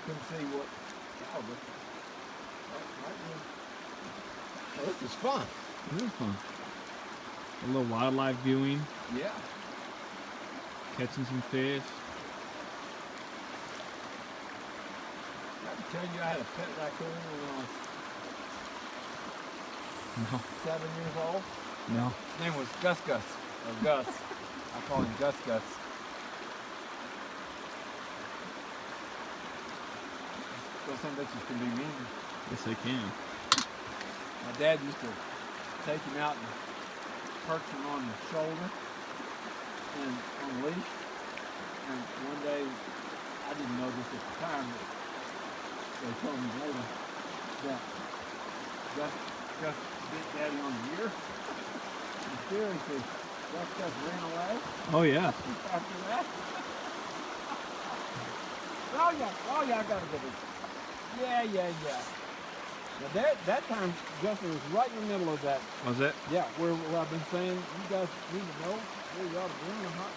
couldn't see what. Oh, this is fun. It is fun. A little wildlife viewing, Yeah. catching some fish. I can tell you I had a pet raccoon when I was No. 7 years old. No. His name was Gus Gus, or Gus. I call him Gus Gus. Those some bitches can be mean. Yes, I can. My dad used to take him out and perch him on the shoulder and on a leash. And one day, I didn't know this at the time, but they told me later that Gus bit Daddy on the ear. Mysteriously, Gus ran away Oh yeah. after that. Oh yeah, I gotta go this. Yeah. Now that time, Justin was right in the middle of that. Was it? Yeah, where I've been saying, you guys need to know where you ought to be on a hot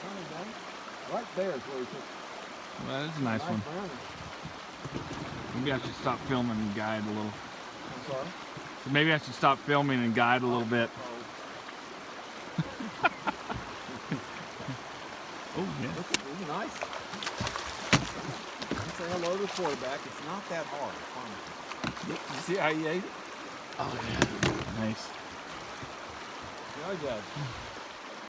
sunny day. Right there is where he took Well, that's a nice one. brownie. Maybe I should stop filming and guide a little. I'm sorry. So maybe I should stop filming and guide a little bit. Oh yeah. Look, it was nice. Say hello to the quarterback. It's not that hard. I promise you. You see how he ate it? Oh yeah. Nice. Yeah,